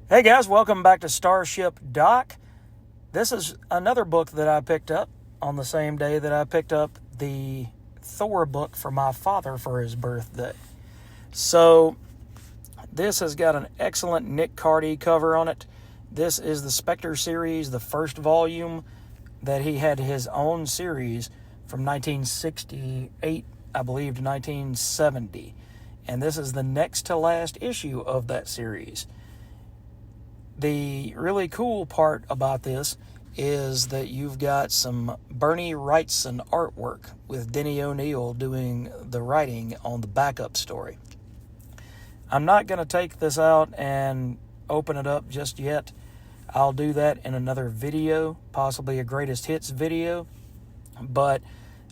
Hey guys, welcome back to Starship Doc. This is another book that I picked up on the same day that I picked up the Thor book for my father for his birthday. So this has got an excellent Nick Cardy cover on it. This is the Spectre series, the first volume that he had his own series from 1968, I believe, to 1970. And this is the next to last issue of that series. The really cool part about this is that you've got some Bernie Wrightson artwork with Denny O'Neil doing the writing on the backup story. I'm not going to take this out and open it up just yet. I'll do that in another video, possibly a greatest hits video. But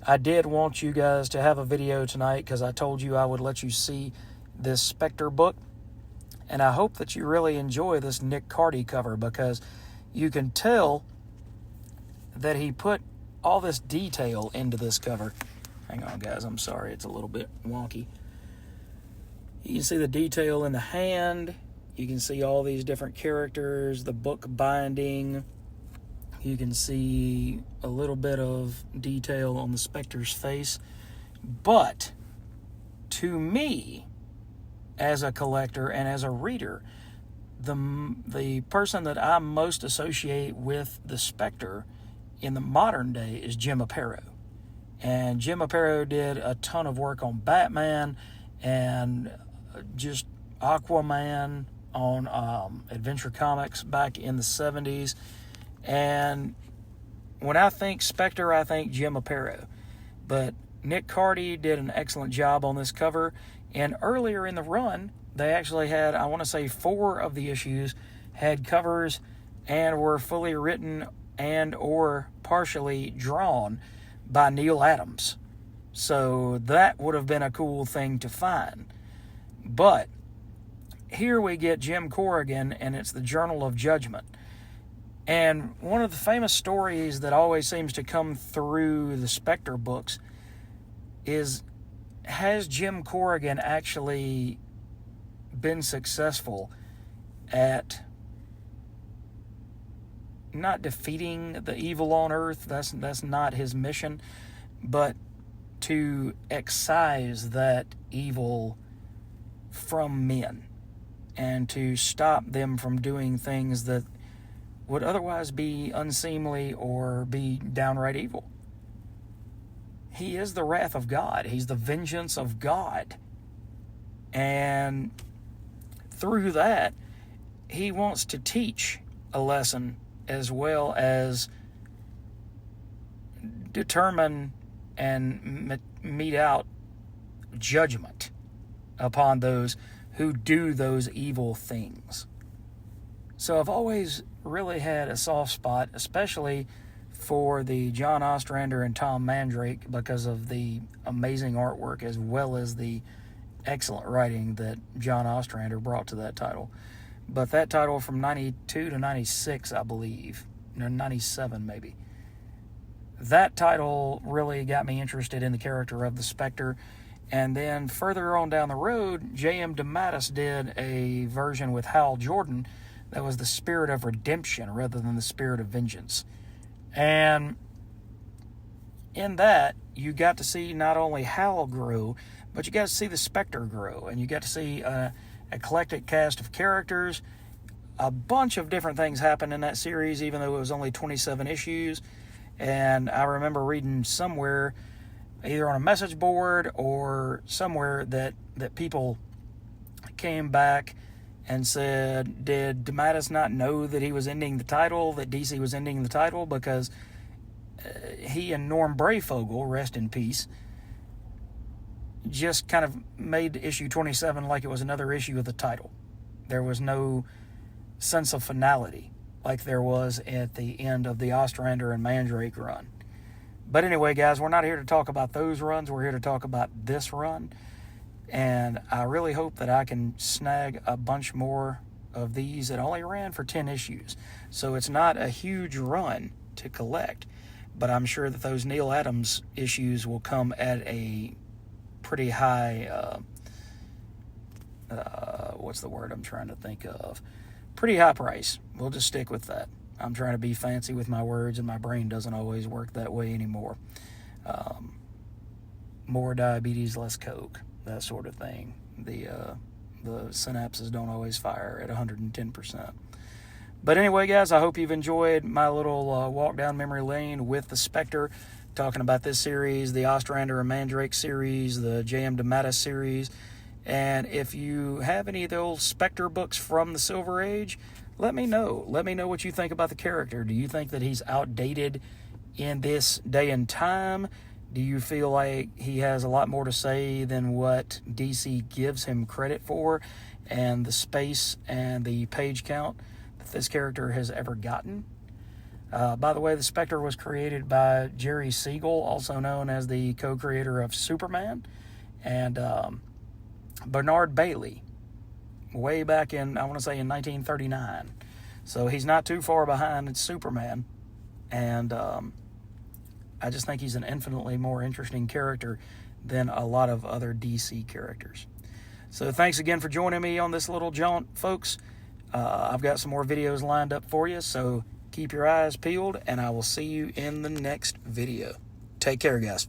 I did want you guys to have a video tonight because I told you I would let you see this Spectre book. And I hope that you really enjoy this Nick Cardy cover because you can tell that he put all this detail into this cover. Hang on, guys. I'm sorry. It's a little bit wonky. You can see the detail in the hand. You can see all these different characters, the book binding. You can see a little bit of detail on the Spectre's face. But to me, as a collector and as a reader, the person that I most associate with the Spectre in the modern day is Jim Aparo. And Jim Aparo did a ton of work on Batman and just Aquaman on Adventure Comics back in the 70s. And when I think Spectre, I think Jim Aparo. But Nick Cardy did an excellent job on this cover. And earlier in the run, they actually had, I want to say, 4 of the issues had covers and were fully written and or partially drawn by Neil Adams. So that would have been a cool thing to find. But here we get Jim Corrigan, and it's the Journal of Judgment. And one of the famous stories that always seems to come through the Spectre books is, has Jim Corrigan actually been successful at not defeating the evil on Earth? That's not his mission, but to excise that evil from men and to stop them from doing things that would otherwise be unseemly or be downright evil. He is the wrath of God. He's the vengeance of God. And through that, he wants to teach a lesson as well as determine and mete out judgment upon those who do those evil things. So I've always really had a soft spot, especially for the John Ostrander and Tom Mandrake, because of the amazing artwork as well as the excellent writing that John Ostrander brought to that title. But that title from 92 to 96, I believe, or 97 maybe, that title really got me interested in the character of the Spectre. And then further on down the road, J.M. DeMatteis did a version with Hal Jordan that was the Spirit of Redemption rather than the Spirit of Vengeance. And in that, you got to see not only Hal grow, but you got to see the Spectre grow. And you got to see an eclectic cast of characters. A bunch of different things happened in that series, even though it was only 27 issues. And I remember reading somewhere, either on a message board or somewhere, that people came back and said, did DeMatteis not know that he was ending the title, that DC was ending the title? Because he and Norm Brayfogle, rest in peace, just kind of made issue 27 like it was another issue of the title. There was no sense of finality like there was at the end of the Ostrander and Mandrake run. But anyway, guys, we're not here to talk about those runs. We're here to talk about this run. And I really hope that I can snag a bunch more of these. It only ran for 10 issues, so it's not a huge run to collect. But I'm sure that those Neil Adams issues will come at a pretty high, what's the word I'm trying to think of? pretty high price. We'll just stick with that. I'm trying to be fancy with my words, and my brain doesn't always work that way anymore. More diabetes, less Coke, that sort of thing. The synapses don't always fire at 110%. But anyway, guys, I hope you've enjoyed my little walk down memory lane with the Spectre, talking about this series, the Ostrander and Mandrake series, the J.M. DeMatteis series. And if you have any of those Spectre books from the Silver Age, let me know. Let me know what you think about the character. Do you think that he's outdated in this day and time? Do you feel like he has a lot more to say than what DC gives him credit for, and the space and the page count that this character has ever gotten? By the way, the Spectre was created by Jerry Siegel, also known as the co-creator of Superman, and Bernard Bailey, way back in, I want to say, in 1939. So he's not too far behind in Superman, and I just think he's an infinitely more interesting character than a lot of other DC characters. So thanks again for joining me on this little jaunt, folks. I've got some more videos lined up for you, so keep your eyes peeled, and I will see you in the next video. Take care, guys.